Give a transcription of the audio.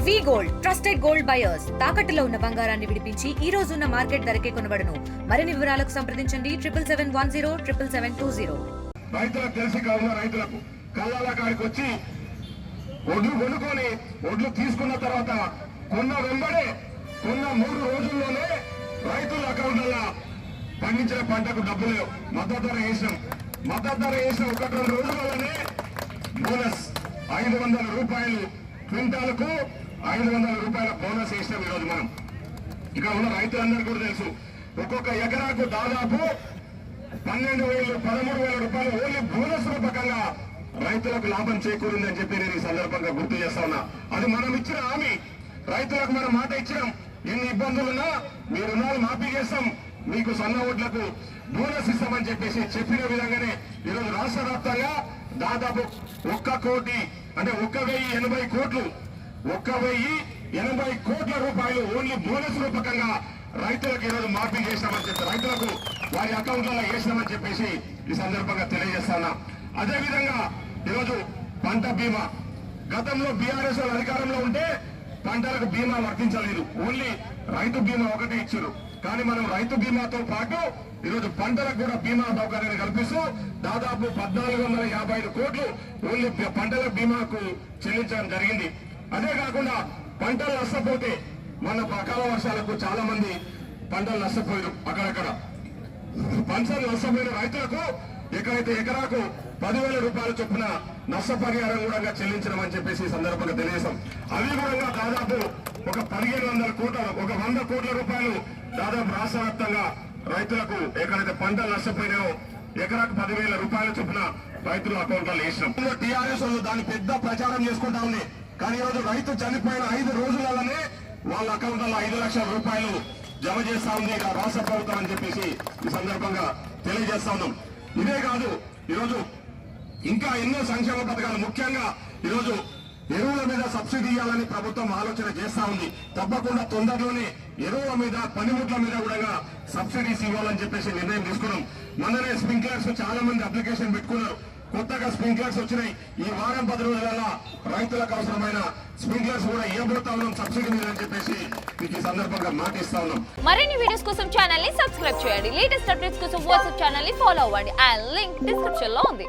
వి gold trusted gold buyers తాకట్టులో ఉన్న బంగారాన్ని విడిపించి ఈ రోజు ఉన్న మార్కెట్ ధరకే కొనబడును. మరిన్ని వివరాలకు సంప్రదించండి 7771077720. రైతులకు తెలిసి కావున రైతులకు కళ్ళాల కాడికి వచ్చి ఒడ్లు కొనుక్కొని ఒడ్లు తీసుకున్న తర్వాత కొన్న వెంబడే కొన్న 3 రోజుల్లోనే రైతుల అకౌంట్లలో పండించిన పంటకు డబ్బులు మద్దతు ధర వేసినాం. మద్దతు ధర వేసిన 1-2 రోజుల్లోనే బోనస్ 500 రూపాయలు క్వింటాలకు 500 రూపాయల బోనస్ వేసినాం. ఈరోజు మనం ఇక్కడ ఉన్న రైతులందరూ కూడా తెలుసు, ఒక్కొక్క ఎకరాకు దాదాపు 12,000-13,000 రూపాయలు ఓన్లీ బోనస్ రూపకంగా రైతులకు లాభం చేకూరిందని చెప్పి నేను ఈ సందర్భంగా గుర్తు చేస్తా ఉన్నా. అది మనం ఇచ్చిన హామీ, రైతులకు మనం మాట ఇచ్చినాం. ఎన్ని ఇబ్బందులున్నా మీ రుణాలు మాఫీ చేస్తాం, మీకు సన్న ఓట్లకు బోనస్ ఇస్తామని చెప్పేసి చెప్పిన విధంగానే ఈరోజు రాష్ట్ర వ్యాప్తంగా దాదాపు 1,080 కోట్లు 1,080 కోట్ల రూపాయలు ఓన్లీ బోనస్ రూపకంగా రైతులకు ఈరోజు మాఫీ చేసినామని చెప్పి రైతులకు వారి అకౌంట్లలో వేసినామని చెప్పేసి ఈ సందర్భంగా తెలియజేస్తాను. అదేవిధంగా ఈరోజు పంట బీమా, గతంలో బీఆర్ఎస్ అధికారంలో ఉంటే పంటలకు బీమా వర్తించలేదు, ఓన్లీ రైతు బీమా ఒకటే ఇచ్చారు. కానీ మనం రైతు బీమాతో పాటు ఈరోజు పంటలకు కూడా బీమా సౌకర్యాన్ని కల్పిస్తూ దాదాపు 1,455 కోట్లు ఓన్లీ పంటల బీమాకు చెల్లించడం జరిగింది. అదే కాకుండా పంటలు నష్టపోతే మన అకాల వర్షాలకు చాలా మంది పంటలు నష్టపోయారు. అక్కడక్కడ పంటలు నష్టపోయిన రైతులకు ఎక్కడైతే ఎకరాకు 10,000 రూపాయల చొప్పున నష్టపరిహారం కూడా చెల్లించడం అని చెప్పేసి ఈ సందర్భంగా తెలియజేశాం. అవి కూడా దాదాపు ఒక 1,500 కోట్ల 100 కోట్ల రూపాయలు దాదాపు రాష్ట్ర వ్యాప్తంగా రైతులకు ఎక్కడైతే పంటలు నష్టపోయినాయో ఎకరాకు 10,000 రూపాయల చొప్పున రైతుల అకౌంట్లో వేసినాం. టీఆర్ఎస్ దాన్ని పెద్ద ప్రచారం చేసుకుంటా ఉంది. కానీ ఈరోజు రైతు చనిపోయిన 5 రోజులలోనే వాళ్ళ అకౌంట్లలో 5 లక్షల రూపాయలు జమ చేస్తా ఉంది రాష్ట్ర ప్రభుత్వం అని చెప్పేసి ఈ సందర్భంగా తెలియజేస్తా ఉన్నాం. ఇదే కాదు, ఈరోజు ఇంకా ఎన్నో సంక్షేమ పథకాలు, ముఖ్యంగా ఈరోజు ఎరువుల మీద సబ్సిడీ ఇవ్వాలని ప్రభుత్వం ఆలోచన చేస్తా ఉంది. తప్పకుండా తొందరలోనే ఎరువుల మీద పనిముట్ల మీద కూడా సబ్సిడీస్ ఇవ్వాలని చెప్పేసి నిర్ణయం తీసుకున్నాం. మననే స్ప్రింక్లర్స్ చాలా మంది అప్లికేషన్ పెట్టుకున్నారు. కొత్తగా స్ప్రింక్లర్స్ వచ్చినాయి. ఈ వారం 10 రోజులలో రైతులకు అవసరమైన స్ప్రింక్లర్స్ కూడా ఇవ్వబోతా ఉన్నాం సబ్సిడీ మీద అని చెప్పేసి మీకు ఈ సందర్భంగా మాటిస్తా ఉన్నాం. మరిన్ని వీడియోస్ కోసం ఛానల్ ని సబ్స్క్రైబ్ చేయండి. లేటెస్ట్ అప్డేట్స్ కోసం వాట్సాప్ ఛానల్ ని ఫాలో అవ్వండి. ఆ లింక్ డిస్క్రిప్షన్ లో ఉంది.